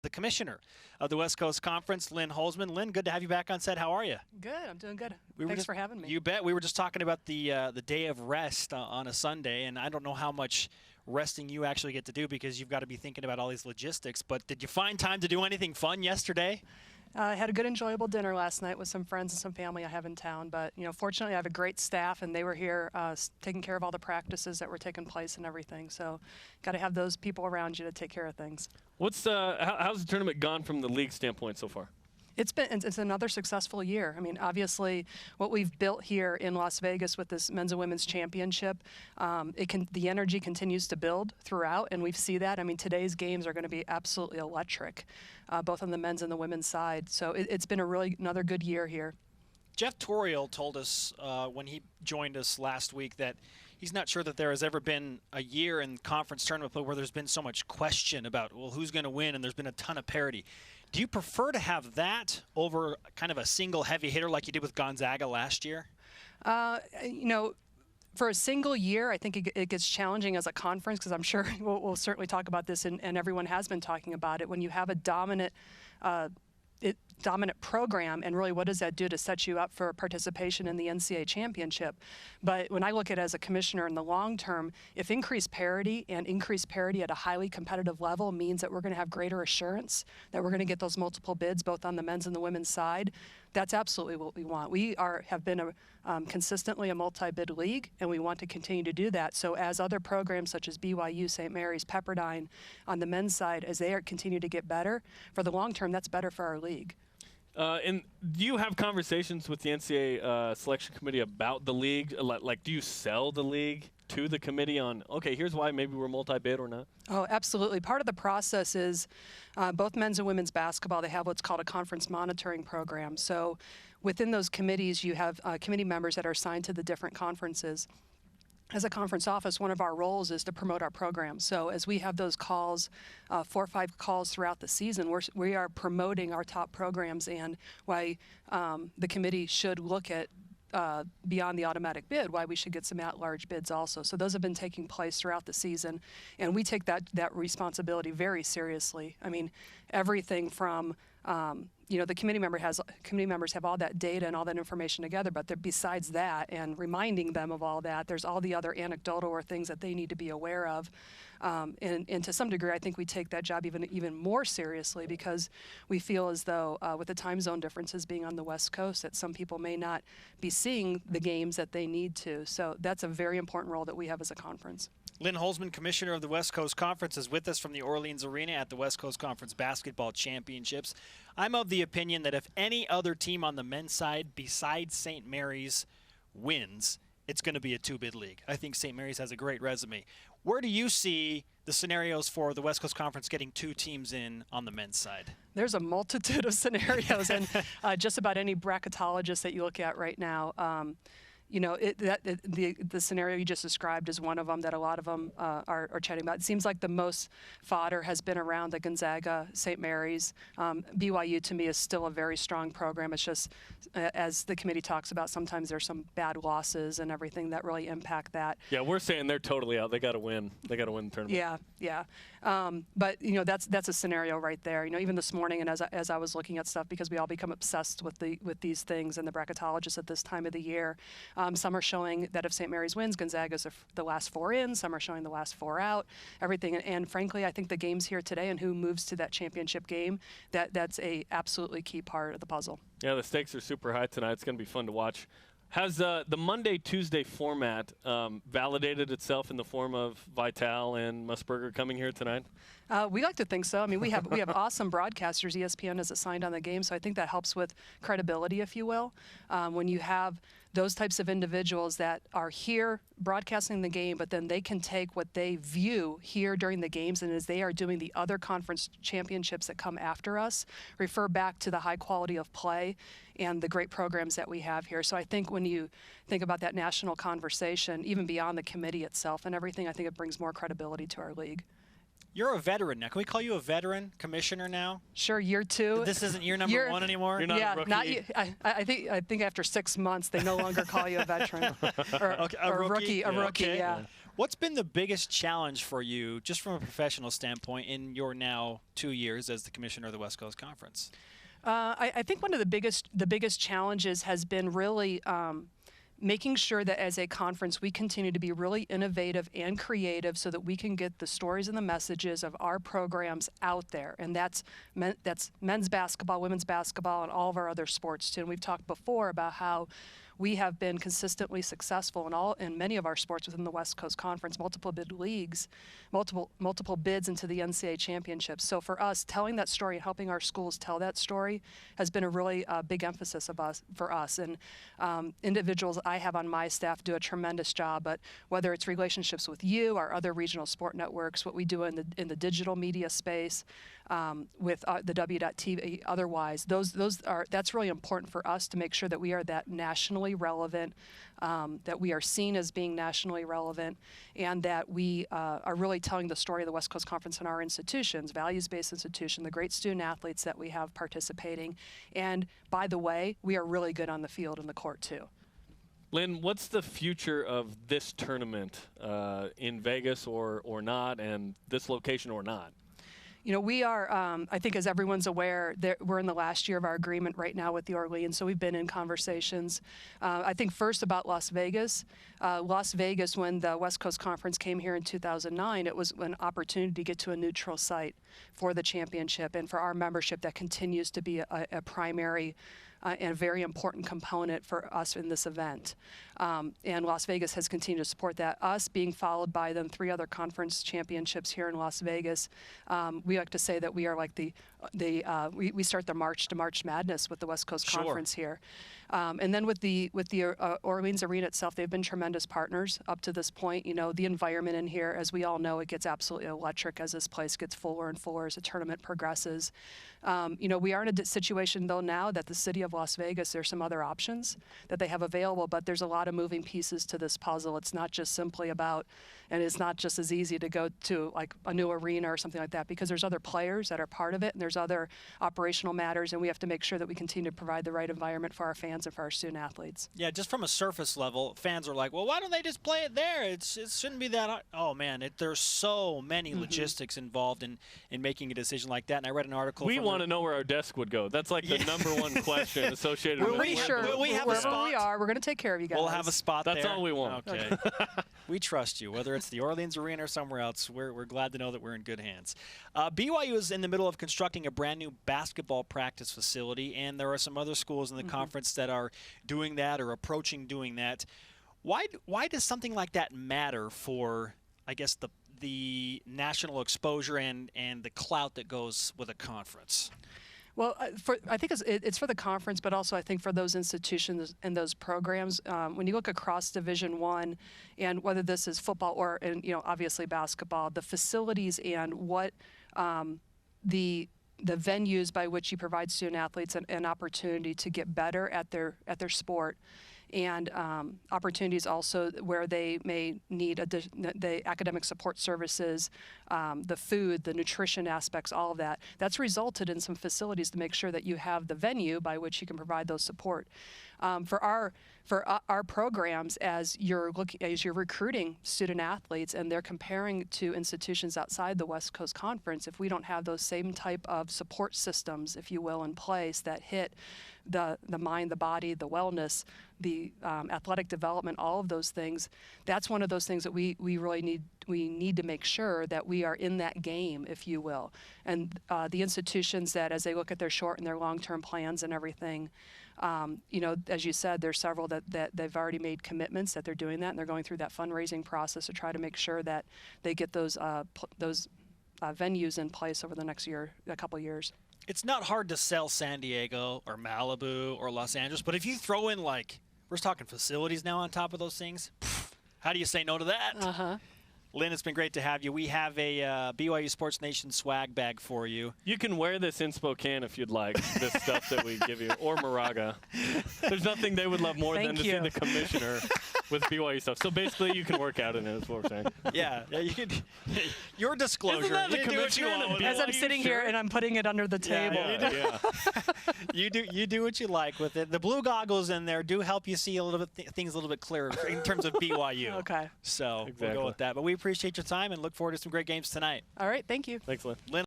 The commissioner of the West Coast Conference, Lynn Holzman. Lynn, good to have you back on set. How are you? Good. I'm doing good. Thanks for having me. You bet. We were just talking about the day of rest on a Sunday, and I don't know how much resting you actually get to do because you've got to be thinking about all these logistics. But did you find time to do anything fun yesterday? I had a good, enjoyable dinner last night with some friends and some family I have in town. But, you know, fortunately, I have a great staff, and they were here taking care of all the practices that were taking place and everything. So got to have those people around you to take care of things. How's the tournament gone from the league standpoint so far? It's another successful year. I mean, obviously, what we've built here in Las Vegas with this men's and women's championship, the energy continues to build throughout, and we see that. I mean, today's games are going to be absolutely electric, both on the men's and the women's side. So it's been another good year here. Jeff Toriel told us when he joined us last week that he's not sure that there has ever been a year in conference tournament play where there's been so much question about, well, who's going to win, and there's been a ton of parity. Do you prefer to have that over kind of a single heavy hitter like you did with Gonzaga last year? You know, for a single year, I think it gets challenging as a conference because I'm sure we'll certainly talk about this, and everyone has been talking about it. When you have a dominant program, and really what does that do to set you up for participation in the NCAA championship? But when I look at it as a commissioner in the long term, if increased parity at a highly competitive level means that we're going to have greater assurance that we're going to get those multiple bids both on the men's and the women's side, that's absolutely what we want. We have been consistently a multi-bid league, and we want to continue to do that. So as other programs such as BYU, St. Mary's, Pepperdine on the men's side, as they continue to get better, for the long term, that's better for our league. And do you have conversations with the NCAA selection committee about the league? Like, do you sell the league to the committee on, okay, here's why maybe we're multi-bid or not? Oh, absolutely. Part of the process is both men's and women's basketball, they have what's called a conference monitoring program. So within those committees, you have committee members that are assigned to the different conferences. As a conference office, one of our roles is to promote our program. So as we have those calls, 4 or 5 calls throughout the season, we are promoting our top programs and why the committee should look at beyond the automatic bid, why we should get some at-large bids also. So those have been taking place throughout the season, and we take that responsibility very seriously. I mean, everything from you know, the committee members have all that data and all that information together, but besides that and reminding them of all that, there's all the other anecdotal or things that they need to be aware of. And to some degree, I think we take that job even more seriously because we feel as though with the time zone differences being on the West Coast, that some people may not be seeing the games that they need to. So that's a very important role that we have as a conference. Lynn Holzman, commissioner of the West Coast Conference, is with us from the Orleans Arena at the West Coast Conference Basketball Championships. I'm of the opinion that if any other team on the men's side besides St. Mary's wins, it's going to be a 2-bid league. I think St. Mary's has a great resume. Where do you see the scenarios for the West Coast Conference getting 2 teams in on the men's side? There's a multitude of scenarios, and just about any bracketologist that you look at right now, you know, the scenario you just described is one of them that a lot of them are chatting about. It seems like the most fodder has been around the Gonzaga, St. Mary's. BYU, to me, is still a very strong program. It's just, as the committee talks about, sometimes there's some bad losses and everything that really impact that. Yeah, we're saying they're totally out. They got to win. They got to win the tournament. Yeah. But, you know, that's a scenario right there. You know, even this morning, and as I was looking at stuff, because we all become obsessed with these things and the bracketologists at this time of the year, some are showing that if St. Mary's wins, Gonzaga's the last 4 in. Some are showing the last 4 out. Everything, and frankly, I think the games here today and who moves to that championship game, that's a absolutely key part of the puzzle. Yeah, the stakes are super high tonight. It's going to be fun to watch. Has the Monday-Tuesday format validated itself in the form of Vital and Musburger coming here tonight? We like to think so. I mean, we have awesome broadcasters. ESPN is assigned on the game, so I think that helps with credibility, if you will. When you have those types of individuals that are here broadcasting the game, but then they can take what they view here during the games, and as they are doing the other conference championships that come after us, refer back to the high quality of play and the great programs that we have here. So I think when you think about that national conversation, even beyond the committee itself and everything, I think it brings more credibility to our league. You're a veteran now. Can we call you a veteran commissioner now? Sure, year 2. This isn't year number 1 anymore? You're not a rookie? I think after 6 months, they no longer call you a veteran. Or a rookie, okay. yeah. What's been the biggest challenge for you, just from a professional standpoint, in your now 2 years as the commissioner of the West Coast Conference? I think one of the biggest challenges has been really making sure that as a conference we continue to be really innovative and creative so that we can get the stories and the messages of our programs out there. And that's men's basketball, women's basketball, and all of our other sports too. And we've talked before about how we have been consistently successful in many of our sports within the West Coast Conference, multiple bid leagues, multiple bids into the NCAA championships. So for us, telling that story and helping our schools tell that story has been a really big emphasis for us. And individuals I have on my staff do a tremendous job. But whether it's relationships with you, our other regional sport networks, what we do in the digital media space, with the W.TV, otherwise, that's really important for us to make sure that we are that nationally relevant, that we are seen as being nationally relevant, and that we are really telling the story of the West Coast Conference and our institutions, values-based institution, the great student athletes that we have participating. And by the way, we are really good on the field and the court too. Lynn, what's the future of this tournament in Vegas or not, and this location or not? You know, we are, I think as everyone's aware, we're in the last year of our agreement right now with the Orleans, so we've been in conversations. I think first about Las Vegas. Las Vegas, when the West Coast Conference came here in 2009, it was an opportunity to get to a neutral site for the championship and for our membership that continues to be a primary and a very important component for us in this event. And Las Vegas has continued to support that. Us being followed by then 3 other conference championships here in Las Vegas. We like to say that we are like we start the march to March Madness with the West Coast Conference here. And then with the Orleans Arena itself, they've been tremendous partners up to this point. You know, the environment in here, as we all know, it gets absolutely electric as this place gets fuller and fuller as the tournament progresses. You know, we are in a situation, though, now that the city of Las Vegas, there's some other options that they have available, but there's a lot of moving pieces to this puzzle. It's not just simply about, and it's not just as easy to go to like a new arena or something like that, because there's other players that are part of it, and there's other operational matters, and we have to make sure that we continue to provide the right environment for our fans and for our student athletes. Yeah, just from a surface level, fans are like, well, why don't they just play it there? It shouldn't be that hard. Oh, man, there's so many logistics involved in making a decision like that. And I read an article. We want to know where our desk would go. That's like the number one question associated with it. Will we have a spot? We are. We're going to take care of you guys. We'll have a spot there. That's all we want. Okay. We trust you. Whether it's the Orleans Arena or somewhere else, we're glad to know that we're in good hands. BYU is in the middle of constructing a brand new basketball practice facility, and there are some other schools in the conference that are doing that or approaching doing that. Why does something like that matter for, I guess, the national exposure and the clout that goes with a conference? Well, I think it's for the conference, but also I think for those institutions and those programs. When you look across Division I, and whether this is football or, obviously basketball, the facilities and what the venues by which you provide student athletes an opportunity to get better at their sport, and opportunities also where they may need the academic support services, the food, the nutrition aspects, all of that. That's resulted in some facilities to make sure that you have the venue by which you can provide those support. For our programs, as you're recruiting student athletes and they're comparing to institutions outside the West Coast Conference, if we don't have those same type of support systems, if you will, in place that hit the mind, the body, the wellness, the athletic development, all of those things, that's one of those things that we really need to make sure that we are in that game, if you will. And the institutions that, as they look at their short and their long-term plans and everything, as you said, there's several that they've already made commitments that they're doing that, and they're going through that fundraising process to try to make sure that they get those venues in place over the next couple years. It's not hard to sell San Diego or Malibu or Los Angeles, but if you throw in, like, we're talking facilities now on top of those things, how do you say no to that? Lynn, it's been great to have you. We have a BYU Sports Nation swag bag for you. You can wear this in Spokane if you'd like, this stuff that we give you, or Moraga. There's nothing they would love more than to see the commissioner with BYU stuff. So basically, you can work out in it. Is what we're saying. Yeah, you can. Your disclosure. Isn't that the You do what you commissioner want of with As it. I'm sitting here and I'm putting it under the table. Yeah. You do what you like with it. The blue goggles in there do help you see a little bit things a little bit clearer in terms of BYU. Okay. So we'll Exactly. go with that. But we appreciate your time and look forward to some great games tonight. All right. Thank you. Thanks, Lynn. Lynn.